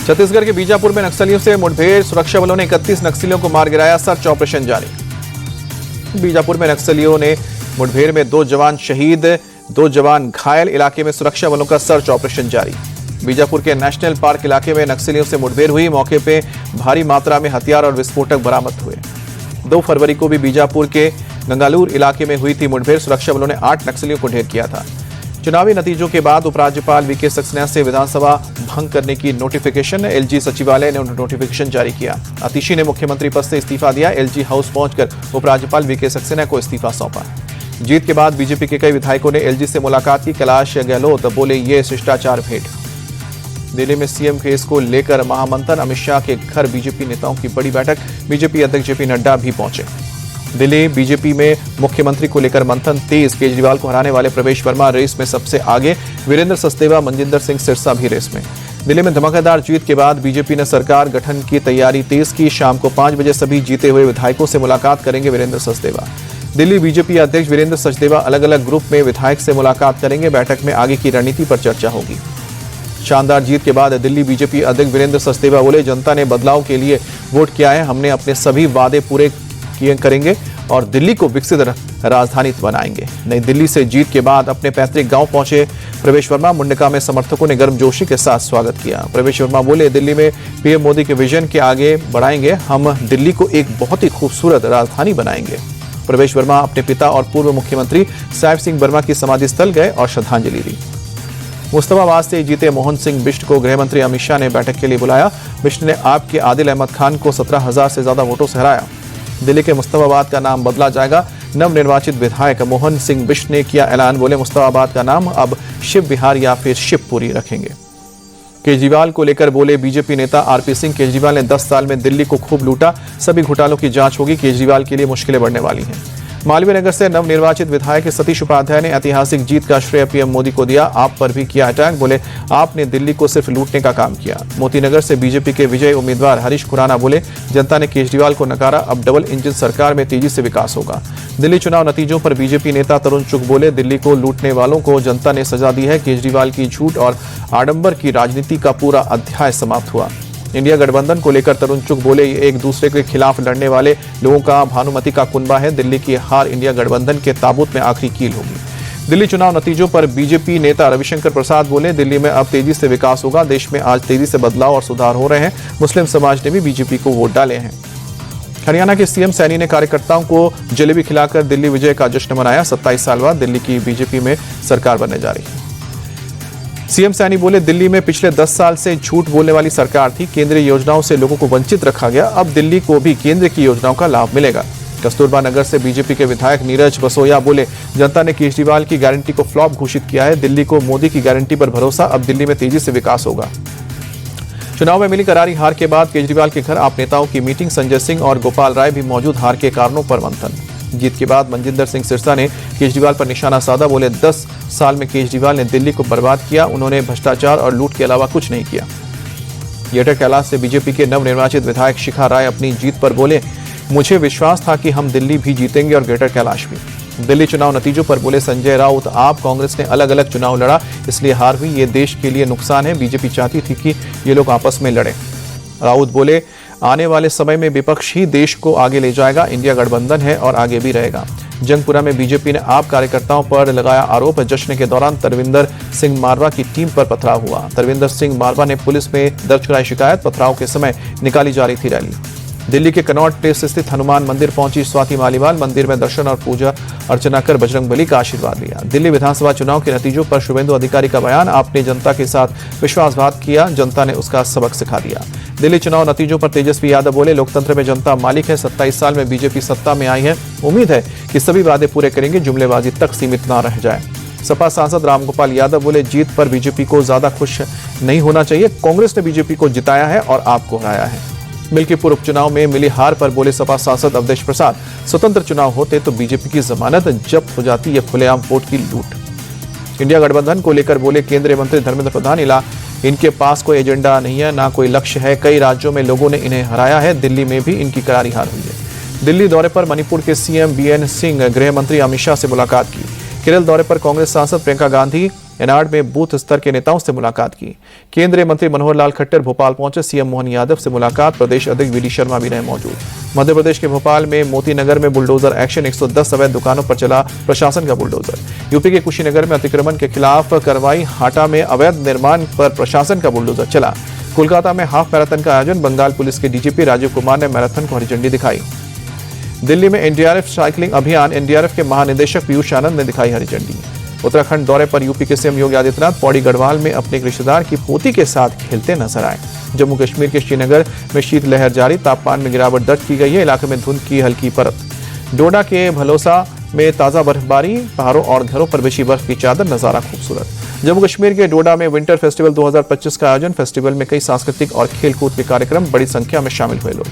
छत्तीसगढ़ के बीजापुर में नक्सलियों से मुठभेड़, सुरक्षा बलों ने 31 नक्सलियों को मार गिराया, सर्च ऑपरेशन जारी। बीजापुर में नक्सलियों ने मुठभेड़ में 2 जवान शहीद, 2 जवान घायल, इलाके में सुरक्षा बलों का सर्च ऑपरेशन जारी। बीजापुर के नेशनल पार्क इलाके में नक्सलियों से मुठभेड़ हुई, मौके पे भारी मात्रा में हथियार और विस्फोटक बरामद हुए। 2 फरवरी को भी बीजापुर के गंगालूर इलाके में हुई थी मुठभेड़, सुरक्षा बलों ने 8 नक्सलियों को ढेर किया था। चुनावी नतीजों के बाद उपराज्यपाल वीके सक्सेना से विधानसभा भंग करने की नोटिफिकेशन, एलजी सचिवालय ने नोटिफिकेशन जारी किया। आतिशी ने मुख्यमंत्री पद से इस्तीफा दिया, एलजी हाउस पहुंचकर उपराज्यपाल वीके सक्सेना को इस्तीफा सौंपा। जीत के बाद बीजेपी के कई विधायकों ने एलजी से मुलाकात की। कैलाश गहलोत बोले, ये शिष्टाचार भेंट। दिल्ली में सीएम केस को लेकर महामंथन, अमित शाह के घर बीजेपी नेताओं की बड़ी बैठक, बीजेपी अध्यक्ष जेपी नड्डा भी पहुंचे। दिल्ली बीजेपी में मुख्यमंत्री को लेकर मंथन तेज, केजरीवाल को हराने वाले प्रवेश वर्मा रेस में सबसे आगे, वीरेंद्र सचदेवा, मनजिंदर सिंह सिरसा भी रेस में। दिल्ली में धमाकेदार जीत के बाद बीजेपी ने सरकार गठन की तैयारी तेज की। शाम को 5 बजे सभी जीते हुए विधायकों से मुलाकात करेंगे वीरेंद्र सचदेवा। दिल्ली बीजेपी अध्यक्ष वीरेंद्र सचदेवा अलग अलग ग्रुप में विधायक से मुलाकात करेंगे। बैठक में आगे की रणनीति पर चर्चा होगी। शानदार जीत के बाद दिल्ली बीजेपी अध्यक्ष वीरेंद्र सचदेवा बोले, जनता ने बदलाव के लिए वोट किया है, हमने अपने सभी वादे पूरे करेंगे और दिल्ली को विकसित राजधानी बनाएंगे। नई दिल्ली से जीत के बाद अपने पैतृक गांव पहुंचे प्रवेश वर्मा, मुंडका में समर्थकों ने गर्मजोशी के साथ स्वागत किया। प्रवेश वर्मा बोले, दिल्ली में पीएम मोदी के विजन के आगे बढ़ाएंगे, हम दिल्ली को एक बहुत ही खूबसूरत राजधानी बनाएंगे। प्रवेश वर्मा अपने पिता और पूर्व मुख्यमंत्री साहिब सिंह वर्मा की समाधि स्थल गए और श्रद्धांजलि दी। मुस्तफाबाद से जीते मोहन सिंह बिष्ट को गृह मंत्री अमित शाह ने बैठक के लिए बुलाया। बिष्ट ने आप के आदिल अहमद खान को 17,000 से ज्यादा वोटों से हराया। दिल्ली के मुस्तफाबाद का नाम बदला जाएगा, नवनिर्वाचित विधायक मोहन सिंह बिष्ट ने किया ऐलान। बोले, मुस्तफाबाद का नाम अब शिव विहार या फिर शिवपुरी रखेंगे। केजरीवाल को लेकर बोले बीजेपी नेता आरपी सिंह, केजरीवाल ने 10 साल में दिल्ली को खूब लूटा, सभी घोटालों की जांच होगी, केजरीवाल के लिए मुश्किलें बढ़ने वाली हैं। मालवीय नगर से नवनिर्वाचित विधायक सतीश उपाध्याय ने ऐतिहासिक जीत का श्रेय पीएम मोदी को दिया, आप पर भी किया अटैक। बोले, आपने दिल्ली को सिर्फ लूटने का काम किया। मोतीनगर से बीजेपी के विजयी उम्मीदवार हरीश खुराना बोले, जनता ने केजरीवाल को नकारा, अब डबल इंजन सरकार में तेजी से विकास होगा। दिल्ली चुनाव नतीजों पर बीजेपी नेता तरुण चुग बोले, दिल्ली को लूटने वालों को जनता ने सजा दी है, केजरीवाल की झूठ और आडंबर की राजनीति का पूरा अध्याय समाप्त हुआ। इंडिया गठबंधन को लेकर तरुण चुग बोले, एक दूसरे के खिलाफ लड़ने वाले लोगों का भानुमति का कुनबा है, दिल्ली की हार इंडिया गठबंधन के ताबूत में आखिरी कील होगी। दिल्ली चुनाव नतीजों पर बीजेपी नेता रविशंकर प्रसाद बोले, दिल्ली में अब तेजी से विकास होगा, देश में आज तेजी से बदलाव और सुधार हो रहे हैं, मुस्लिम समाज ने भी बीजेपी को वोट डाले हैं। हरियाणा के सीएम सैनी ने कार्यकर्ताओं को जलेबी खिलाकर दिल्ली विजय का जश्न मनाया। 27 साल बाद दिल्ली की बीजेपी में सरकार बनने जा रही है। सीएम सैनी बोले, दिल्ली में पिछले 10 साल से झूठ बोलने वाली सरकार थी, केंद्रीय योजनाओं से लोगों को वंचित रखा गया, अब दिल्ली को भी केंद्र की योजनाओं का लाभ मिलेगा। कस्तूरबा नगर से बीजेपी के विधायक नीरज बसोया बोले, जनता ने केजरीवाल की गारंटी को फ्लॉप घोषित किया है, दिल्ली को मोदी की गारंटी पर भरोसा, अब दिल्ली में तेजी से विकास होगा। चुनाव में मिली करारी हार के बाद केजरीवाल के घर आप नेताओं की मीटिंग, संजय सिंह और गोपाल राय भी मौजूद, हार के कारणों पर मंथन। जीत के बाद मनजिंदर सिंह सिरसा ने केजरीवाल पर निशाना साधा, बोले 10 साल में केजरीवाल ने दिल्ली को बर्बाद किया, उन्होंने भ्रष्टाचार और लूट के अलावा कुछ नहीं किया। ग्रेटर कैलाश से बीजेपी के नवनिर्वाचित विधायक शिखा राय अपनी जीत पर बोले, मुझे विश्वास था कि हम दिल्ली भी जीतेंगे और ग्रेटर कैलाश भी। दिल्ली चुनाव नतीजों पर बोले संजय राउत, आप कांग्रेस ने अलग अलग चुनाव लड़ा इसलिए हार हुई, ये देश के लिए नुकसान है, बीजेपी चाहती थी कि ये लोग आपस में लड़े। राउत बोले, आने वाले समय में विपक्ष ही देश को आगे ले जाएगा, इंडिया गठबंधन है और आगे भी रहेगा। जंगपुरा में बीजेपी ने आप कार्यकर्ताओं पर लगाया आरोप, जश्न के दौरान तरविंदर सिंह मारवा की टीम पर पथराव हुआ। तरविंदर सिंह मारवा ने पुलिस में दर्ज कराई शिकायत, पथराव के समय निकाली जा रही थी रैली। दिल्ली के कनॉट प्लेस स्थित हनुमान मंदिर पहुंची स्वाति मालीवाल, मंदिर में दर्शन और पूजा अर्चना कर बजरंगबली का आशीर्वाद लिया। दिल्ली विधानसभा चुनाव के नतीजों पर शुभेंदु अधिकारी का बयान, आपने जनता के साथ विश्वासघात किया, जनता ने उसका सबक सिखा दिया। दिल्ली चुनाव नतीजों पर तेजस्वी यादव बोले, लोकतंत्र में जनता मालिक है, 27 साल में बीजेपी सत्ता में आई है, उम्मीद है कि सभी वादे पूरे करेंगे, जुमलेबाजी तक सीमित न रह जाए। सपा सांसद रामगोपाल यादव बोले, जीत पर बीजेपी को ज्यादा खुश नहीं होना चाहिए, कांग्रेस ने बीजेपी को जिताया है और आपको हराया है। मिल्कीपुर उपचुनाव में मिली हार पर बोले सपा सांसद अवधेश प्रसाद, स्वतंत्र चुनाव होते तो बीजेपी की जमानत जब्त हो जाती, यह खुलेआम वोट की लूट। इंडिया गठबंधन को लेकर बोले केंद्रीय मंत्री धर्मेंद्र प्रधान, इनके पास कोई एजेंडा नहीं है, ना कोई लक्ष्य है, कई राज्यों में लोगों ने इन्हें हराया है, दिल्ली में भी इनकी करारी हार हुई है। दिल्ली दौरे पर मणिपुर के सीएम बीएन सिंह, गृह मंत्री अमित शाह से मुलाकात की। केरल दौरे पर कांग्रेस सांसद प्रियंका गांधी एनाड में बूथ स्तर के नेताओं से मुलाकात की। केंद्रीय मंत्री मनोहर लाल खट्टर भोपाल पहुंचे। सीएम मोहन यादव से मुलाकात। प्रदेश अध्यक्ष वीडी शर्मा भी रहे मौजूद। मध्य प्रदेश के भोपाल में मोती नगर में बुलडोजर एक्शन। 110 अवैध दुकानों पर चला प्रशासन का बुलडोजर। यूपी के कुशीनगर में अतिक्रमण के खिलाफ कार्रवाई। हाटा में अवैध निर्माण पर प्रशासन का बुलडोजर चला। कोलकाता में हाफ मैराथन का आयोजन। बंगाल पुलिस के डीजीपी राजीव कुमार ने मैराथन को हरी झंडी दिखाई। दिल्ली में एनडीआरएफ साइकिलिंग अभियान। एनडीआरएफ के महानिदेशक पीयूष आनंद ने दिखाई हरी झंडी। उत्तराखंड दौरे पर यूपी के सीएम योगी आदित्यनाथ पौड़ी गढ़वाल में अपने एक रिश्तेदार की पोती के साथ खेलते नजर आए। जम्मू कश्मीर के श्रीनगर में शीतलहर जारी। तापमान में गिरावट दर्ज की गई है। इलाके में धुंध की हल्की परत। डोडा के भलोसा में ताजा बर्फबारी। पहाड़ों और घरों पर बिछी बर्फ की चादर। नजारा खूबसूरत। जम्मू कश्मीर के डोडा में विंटर फेस्टिवल 2025 का आयोजन। फेस्टिवल में कई सांस्कृतिक और खेलकूद के कार्यक्रम। बड़ी संख्या में शामिल हुए लोग।